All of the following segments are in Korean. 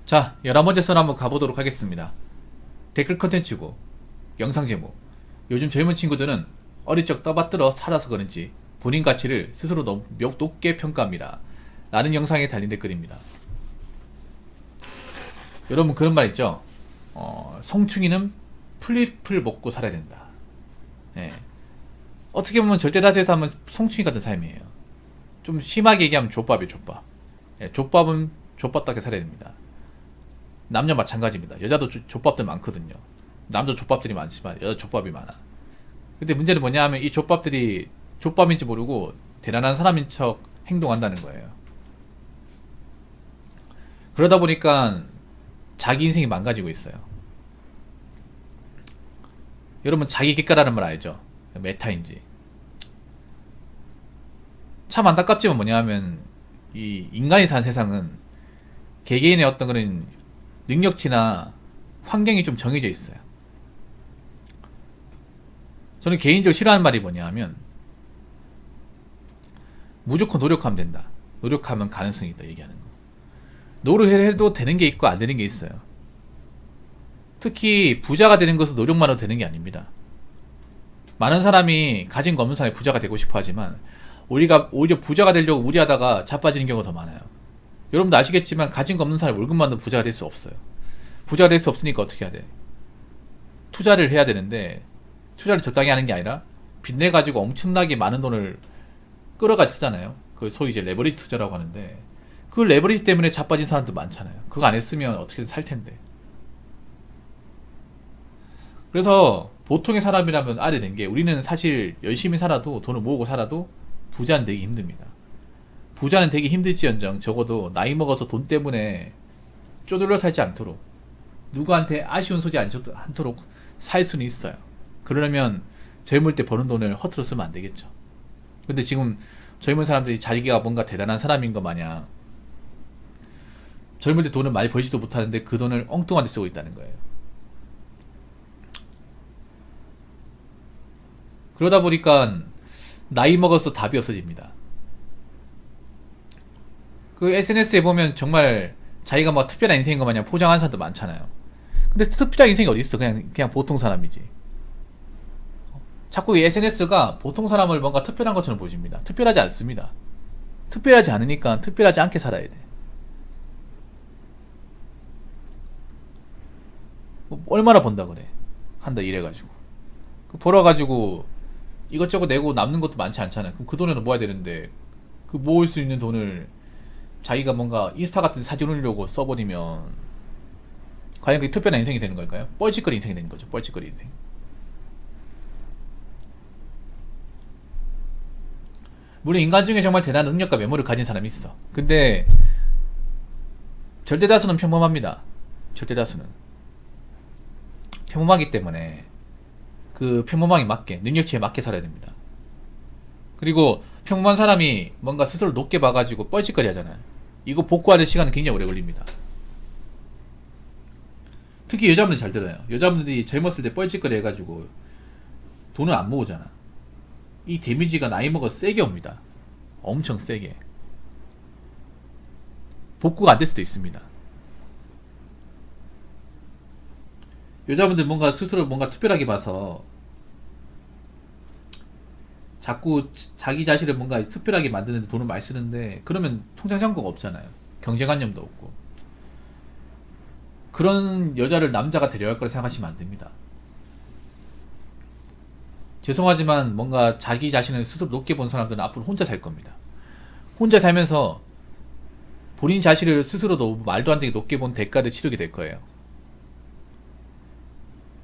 자, 11번째 썰 한번 가보도록 하겠습니다. 댓글 컨텐츠고 영상 제목. 요즘 젊은 친구들은 어릴 적 떠받들어 살아서 그런지 본인 가치를 스스로 너무 높게 평가합니다. 라는 영상에 달린 댓글입니다. 여러분 그런 말 있죠? 성충이는 풀잎을 먹고 살아야 된다. 예. 어떻게 보면 절대다수에서 하면 성충이 같은 삶이에요. 좀 심하게 얘기하면 족밥이에요, 족밥. 예, 족밥은 족밥답게 살아야 됩니다. 남녀 마찬가지입니다. 여자도 족밥들 많거든요. 남자 족밥들이 많지만 여자 족밥이 많아. 근데 문제는 뭐냐 하면 이 족밥들이 족밥인지 모르고 대단한 사람인 척 행동한다는 거예요. 그러다 보니까 자기 인생이 망가지고 있어요. 여러분 자기 객가라는 말 알죠? 메타인지. 참 안타깝지만 뭐냐 하면 이 인간이 사는 세상은 개개인의 어떤 그런 능력치나 환경이 좀 정해져 있어요. 저는 개인적으로 싫어하는 말이 뭐냐 하면 무조건 노력하면 된다. 노력하면 가능성이 있다 얘기하는 거. 노력해도 되는 게 있고 안 되는 게 있어요. 특히 부자가 되는 것은 노력만으로 되는 게 아닙니다. 많은 사람이 가진 거 없는 사람이 부자가 되고 싶어 하지만 우리가 오히려 부자가 되려고 무리하다가 자빠지는 경우가 더 많아요. 여러분도 아시겠지만 가진 거 없는 사람이 월급만도 부자가 될 수 없어요. 부자가 될 수 없으니까 어떻게 해야 돼? 투자를 해야 되는데 투자를 적당히 하는 게 아니라 빚내 가지고 엄청나게 많은 돈을 끌어가 쓰잖아요. 그 소위 이제 레버리지 투자라고 하는데 그 레버리지 때문에 자빠진 사람도 많잖아요. 그거 안 했으면 어떻게든 살 텐데. 그래서 보통의 사람이라면 알아야 되는 게 우리는 사실 열심히 살아도 돈을 모으고 살아도 부자는 되기 힘듭니다. 부자는 되기 힘들지언정 적어도 나이 먹어서 돈 때문에 쪼들려 살지 않도록 누구한테 아쉬운 소리 않도록 살 수는 있어요. 그러려면 젊을 때 버는 돈을 허투루 쓰면 안 되겠죠. 근데 지금 젊은 사람들이 자기가 뭔가 대단한 사람인 것 마냥 젊을 때 돈을 많이 벌지도 못하는데 그 돈을 엉뚱한 데 쓰고 있다는 거예요. 그러다 보니까 나이 먹어서 답이 없어집니다. 그 SNS에 보면 정말 자기가 뭐 특별한 인생인 것 마냥 포장하는 사람도 많잖아요. 근데 특별한 인생이 어디 있어? 그냥 보통 사람이지. 자꾸 이 SNS가 보통 사람을 뭔가 특별한 것처럼 보여집니다. 특별하지 않습니다. 특별하지 않으니까 특별하지 않게 살아야 돼. 뭐 얼마나 번다 그래? 한 달 일해가지고. 그 벌어가지고 이것저것 내고 남는 것도 많지 않잖아요. 그럼 그 돈에는 모아야 되는데 그 모을 수 있는 돈을 자기가 뭔가 인스타 같은 데 사진 올리려고 써버리면 과연 그게 특별한 인생이 되는 걸까요? 뻘짓거리 인생이 되는 거죠. 뻘짓거리 인생. 물론 인간 중에 정말 대단한 능력과 메모를 가진 사람이 있어. 근데 절대다수는 평범합니다. 절대다수는 평범하기 때문에 그 평범하게 맞게 능력치에 맞게 살아야 됩니다. 그리고 평범한 사람이 뭔가 스스로 높게 봐가지고 뻘짓거리 하잖아요. 이거 복구하는 시간은 굉장히 오래 걸립니다. 특히 여자분들 잘 들어요. 여자분들이 젊었을 때 뻘짓거리 해가지고 돈을 안 모으잖아. 이 데미지가 나이 먹어 세게 옵니다. 엄청 세게. 복구가 안 될 수도 있습니다. 여자분들 뭔가 스스로 뭔가 특별하게 봐서 자꾸 자기 자신을 뭔가 특별하게 만드는데 돈을 많이 쓰는데 그러면 통장 잔고가 없잖아요. 경제관념도 없고. 그런 여자를 남자가 데려갈 거라 생각하시면 안 됩니다. 죄송하지만 뭔가 자기 자신을 스스로 높게 본 사람들은 앞으로 혼자 살 겁니다. 혼자 살면서 본인 자신을 스스로도 말도 안 되게 높게 본 대가를 치르게 될 거예요.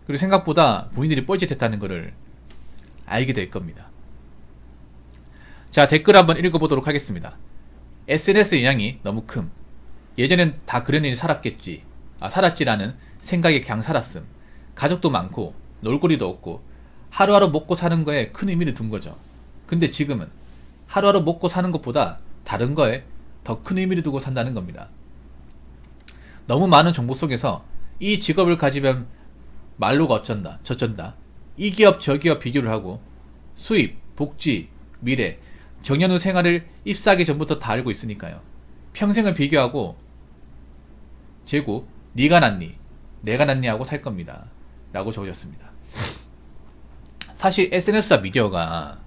그리고 생각보다 본인들이 뻘짓했다는 것을 알게 될 겁니다. 자, 댓글 한번 읽어보도록 하겠습니다. SNS 영향이 너무 큼. 예전엔 다 그런 일이 살았지라는 생각에 그냥 살았음. 가족도 많고 놀거리도 없고 하루하루 먹고 사는 거에 큰 의미를 둔 거죠. 근데 지금은 하루하루 먹고 사는 것보다 다른 거에 더 큰 의미를 두고 산다는 겁니다. 너무 많은 정보 속에서 이 직업을 가지면 말로가 어쩐다 저쩐다 이 기업 저 기업 비교를 하고 수입, 복지, 미래, 정년 후 생활을 ip사하기 전부터 다 알고 있으니까요. 평생을 비교하고 재고 네가 낫니 내가 낫니 하고 살 겁니다 라고 적어졌습니다. 사실 SNS와 미디어가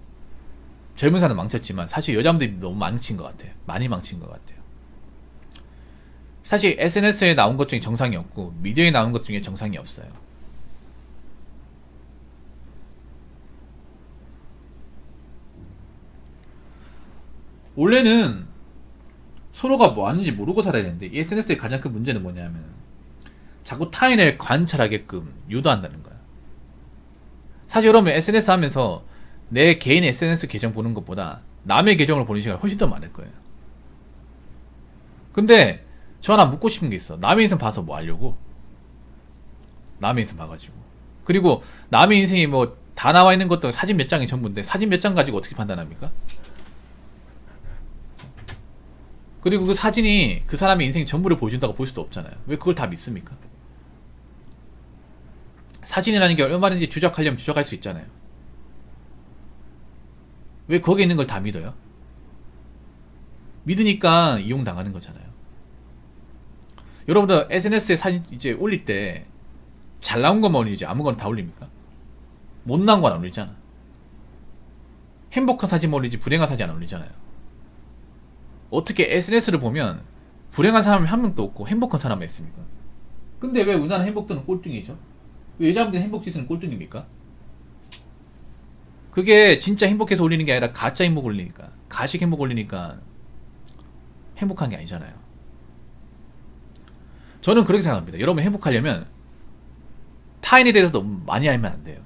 젊은 사람 망쳤지만 사실 여자분들이 너무 망친 것 같아요. 많이 망친 것 같아요. 사실 SNS에 나온 것 중에 정상이 없고 미디어에 나온 것 중에 정상이 없어요. 원래는 서로가 뭐 하는지 모르고 살아야 되는데 이 SNS의 가장 큰 문제는 뭐냐면 자꾸 타인을 관찰하게끔 유도한다는 거야. 사실 여러분 SNS 하면서 내 개인 SNS 계정 보는 것보다 남의 계정을 보는 시간이 훨씬 더 많을 거예요. 근데 저 하나 묻고 싶은 게 있어. 남의 인생 봐서 뭐 하려고? 남의 인생 봐가지고. 그리고 남의 인생이 뭐 다 나와 있는 것도 사진 몇 장이 전부인데 사진 몇 장 가지고 어떻게 판단합니까? 그리고 그 사진이 그 사람의 인생 전부를 보여준다고 볼 수도 없잖아요. 왜 그걸 다 믿습니까? 사진이라는 게 얼마든지 주작하려면 주작할 수 있잖아요. 왜 거기에 있는 걸 다 믿어요? 믿으니까 이용당하는 거잖아요. 여러분들 SNS에 사진 이제 올릴 때 잘 나온 것만 올리지 아무거나 다 올립니까? 못 나온 건 안 올리잖아. 행복한 사진 올리지 불행한 사진 안 올리잖아요. 어떻게 SNS를 보면 불행한 사람이 한 명도 없고 행복한 사람이 있습니까? 근데 왜 우리나라 행복도는 꼴등이죠? 왜 여자분들 행복지수는 꼴등입니까? 그게 진짜 행복해서 올리는 게 아니라 가짜 행복 올리니까, 가식 행복 올리니까 행복한 게 아니잖아요. 저는 그렇게 생각합니다. 여러분 행복하려면 타인에 대해서 너무 많이 알면 안 돼요.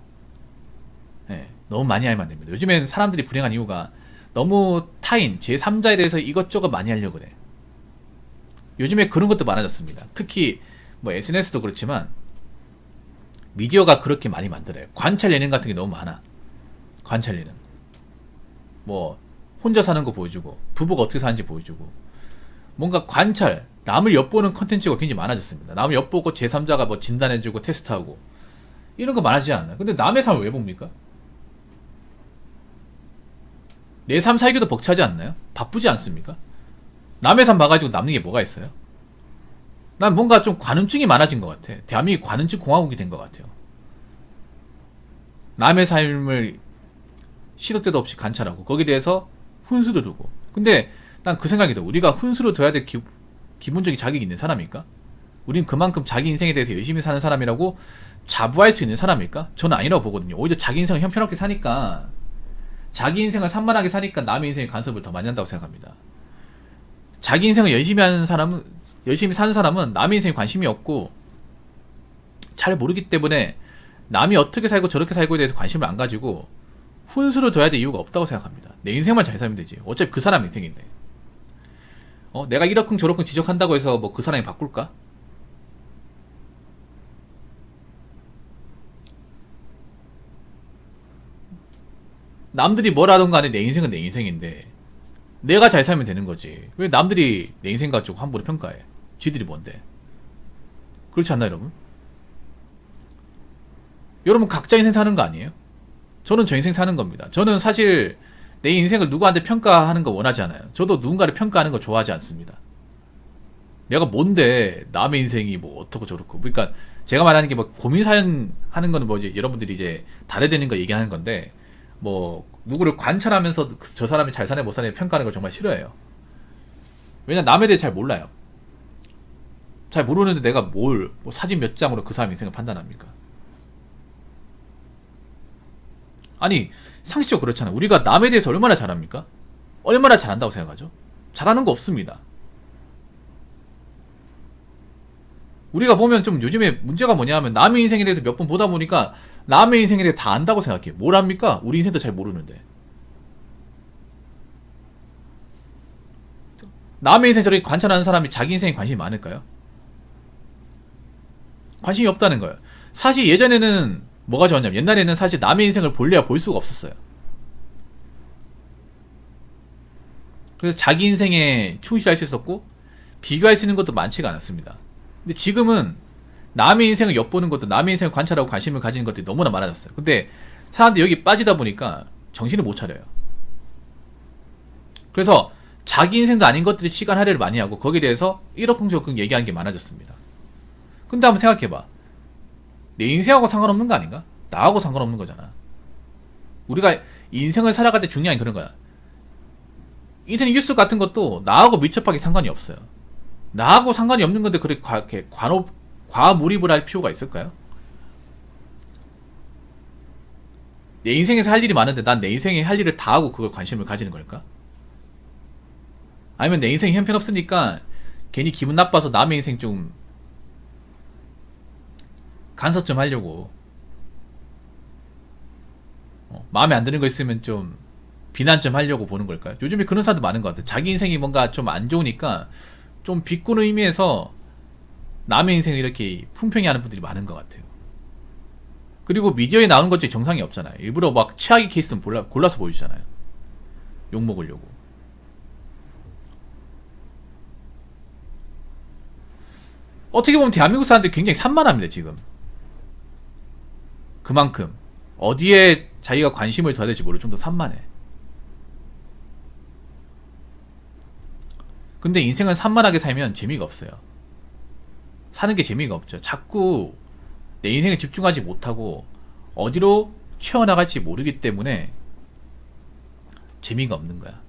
네, 너무 많이 알면 안 됩니다. 요즘엔 사람들이 불행한 이유가 너무 타인, 제3자에 대해서 이것저것 많이 하려고 그래. 요즘에 그런 것도 많아졌습니다. 특히 뭐 SNS도 그렇지만 미디어가 그렇게 많이 만들어요. 관찰 예능 같은 게 너무 많아. 관찰 예능. 뭐 혼자 사는 거 보여주고 부부가 어떻게 사는지 보여주고 뭔가 관찰, 남을 엿보는 컨텐츠가 굉장히 많아졌습니다. 남을 엿보고 제3자가 뭐 진단해주고 테스트하고 이런 거 많아지지 않나요? 근데 남의 삶을 왜 봅니까? 내 삶 살기도 벅차지 않나요? 바쁘지 않습니까? 남의 삶 봐가지고 남는 게 뭐가 있어요? 난 뭔가 좀 관음증이 많아진 것 같아. 대한민국이 관음증 공화국이 된 것 같아요. 남의 삶을 시도 때도 없이 관찰하고 거기에 대해서 훈수도 두고. 근데 난 그 생각이 들어. 우리가 훈수를 둬야 될 기본적인 자격이 있는 사람일까? 우린 그만큼 자기 인생에 대해서 열심히 사는 사람이라고 자부할 수 있는 사람일까? 저는 아니라고 보거든요. 오히려 자기 인생을 형편없게 사니까, 자기 인생을 산만하게 사니까 남의 인생에 간섭을 더 많이 한다고 생각합니다. 자기 인생을 열심히 하는 사람은, 열심히 사는 사람은 남의 인생에 관심이 없고 잘 모르기 때문에 남이 어떻게 살고 저렇게 살고에 대해서 관심을 안 가지고 훈수를 둬야 될 이유가 없다고 생각합니다. 내 인생만 잘 살면 되지. 어차피 그 사람 인생인데. 내가 이러쿵 저러쿵 지적한다고 해서 뭐 그 사람이 바꿀까? 남들이 뭐라던 간에 내 인생은 내 인생인데 내가 잘 살면 되는 거지. 왜 남들이 내 인생 가지고 함부로 평가해? 지들이 뭔데? 그렇지 않나 여러분? 여러분 각자 인생 사는 거 아니에요? 저는 저 인생 사는 겁니다. 저는 사실 내 인생을 누구한테 평가하는 거 원하지 않아요. 저도 누군가를 평가하는 거 좋아하지 않습니다. 내가 뭔데 남의 인생이 뭐 어떻고 저렇고. 그러니까 제가 말하는 게 뭐 고민 사연 하는 거는 뭐 이제 여러분들이 이제 다르되는 거 얘기하는 건데, 뭐 누구를 관찰하면서 저 사람이 잘 사네 못 사네 평가하는 걸 정말 싫어해요. 왜냐 남에 대해 잘 몰라요. 잘 모르는데 내가 뭐 사진 몇 장으로 그 사람 인생을 판단합니까? 아니 상식적으로 그렇잖아요. 우리가 남에 대해서 얼마나 잘합니까? 얼마나 잘한다고 생각하죠? 잘하는 거 없습니다. 우리가 보면 좀 요즘에 문제가 뭐냐 하면 남의 인생에 대해서 몇 번 보다 보니까 남의 인생에 대해 다 안다고 생각해. 뭘 합니까? 우리 인생도 잘 모르는데. 남의 인생 저렇게 관찰하는 사람이 자기 인생에 관심이 많을까요? 관심이 없다는 거예요. 사실 예전에는 뭐가 좋았냐면, 옛날에는 사실 남의 인생을 볼래야 볼 수가 없었어요. 그래서 자기 인생에 충실할 수 있었고 비교할 수 있는 것도 많지가 않았습니다. 근데 지금은 남의 인생을 엿보는 것도, 남의 인생을 관찰하고 관심을 가지는 것들이 너무나 많아졌어요. 근데 사람들이 여기 빠지다 보니까 정신을 못 차려요. 그래서 자기 인생도 아닌 것들이 시간 할애를 많이 하고 거기에 대해서 일확천금을 얘기하는 게 많아졌습니다. 근데 한번 생각해봐. 내 인생하고 상관없는 거 아닌가? 나하고 상관없는 거잖아. 우리가 인생을 살아갈 때 중요한 게 그런 거야. 인터넷 뉴스 같은 것도 나하고 밀접하게 상관이 없어요. 나하고 상관이 없는 건데 그렇게 과몰입을 할 필요가 있을까요? 내 인생에서 할 일이 많은데 난 내 인생에 할 일을 다 하고 그걸 관심을 가지는 걸까? 아니면 내 인생이 형편없으니까 괜히 기분 나빠서 남의 인생 좀 간섭 좀 하려고 마음에 안 드는 거 있으면 좀 비난 좀 하려고 보는 걸까요? 요즘에 그런 사람도 많은 것 같아요. 자기 인생이 뭔가 좀 안 좋으니까 좀 비꼬는 의미에서 남의 인생을 이렇게 품평이 하는 분들이 많은 것 같아요. 그리고 미디어에 나오는 것 중에 정상이 없잖아요. 일부러 막 최악의 케이스는 골라서 보여주잖아요. 욕먹으려고. 어떻게 보면 대한민국 사람들이 굉장히 산만합니다, 지금. 그만큼. 어디에 자기가 관심을 둬야 될지 모를 정도로 산만해. 근데 인생을 산만하게 살면 재미가 없어요. 사는 게 재미가 없죠. 자꾸 내 인생에 집중하지 못하고 어디로 튀어나갈지 모르기 때문에 재미가 없는 거야.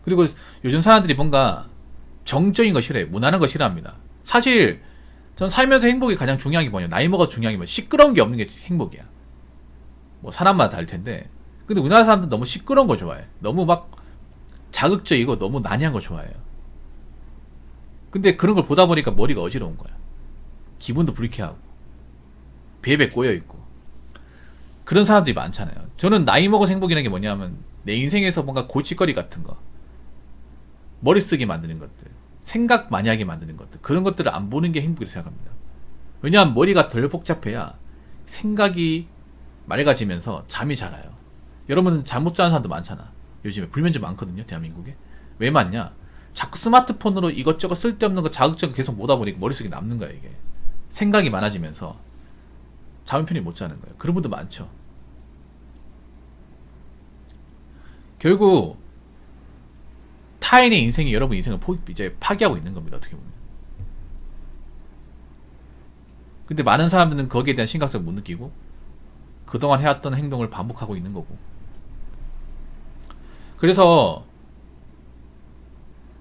그리고 요즘 사람들이 뭔가 정적인 거 싫어해요. 무난한 거 싫어합니다. 사실 전 살면서 행복이 가장 중요한 게 뭐냐, 나이 먹어서 중요한 게 뭐냐, 시끄러운 게 없는 게 행복이야. 뭐 사람마다 다를 텐데, 근데 우리나라 사람들은 너무 시끄러운 거 좋아해. 너무 막 자극적이고 너무 난해한 거 좋아해요. 근데 그런 걸 보다 보니까 머리가 어지러운 거야. 기분도 불쾌하고 배에 꼬여있고 그런 사람들이 많잖아요. 저는 나이 먹어서 행복이라는 게 뭐냐면 내 인생에서 뭔가 골칫거리 같은 거, 머리 쓰게 만드는 것들, 생각 많이 하게 만드는 것들, 그런 것들을 안 보는 게 행복이라고 생각합니다. 왜냐하면 머리가 덜 복잡해야 생각이 맑아지면서 잠이 잘 와요. 여러분 잠 못 자는 사람도 많잖아. 요즘에 불면증 많거든요, 대한민국에. 왜 많냐? 자꾸 스마트폰으로 이것저것 쓸데없는 거 자극적으로 계속 보다 보니까 머릿속에 남는 거야. 이게 생각이 많아지면서 잠을 편히 못 자는 거예요. 그런 분도 많죠. 결국 타인의 인생이 여러분 인생을 이제 파괴하고 있는 겁니다. 어떻게 보면. 근데 많은 사람들은 거기에 대한 심각성을 못 느끼고 그동안 해왔던 행동을 반복하고 있는 거고. 그래서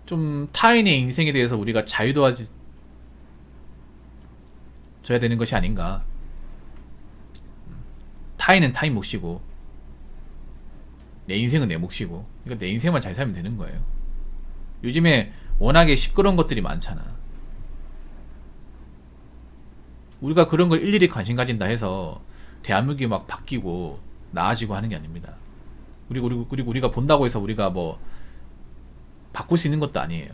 좀 타인의 인생에 대해서 우리가 자유도하지 줘야 되는 것이 아닌가. 타인은 타인 몫이고 내 인생은 내 몫이고, 그러니까 내 인생만 잘 살면 되는 거예요. 요즘에 워낙에 시끄러운 것들이 많잖아. 우리가 그런 걸 일일이 관심 가진다 해서 대한민국이 막 바뀌고 나아지고 하는 게 아닙니다. 그리고 우리가 본다고 해서 우리가 뭐 바꿀 수 있는 것도 아니에요.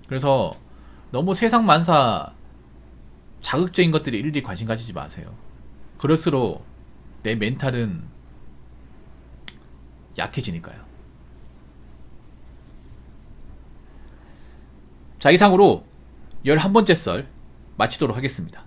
그래서 너무 세상 만사 자극적인 것들이 일일이 관심 가지지 마세요. 그럴수록 내 멘탈은 약해지니까요. 자, 이상으로 11번째 썰 마치도록 하겠습니다.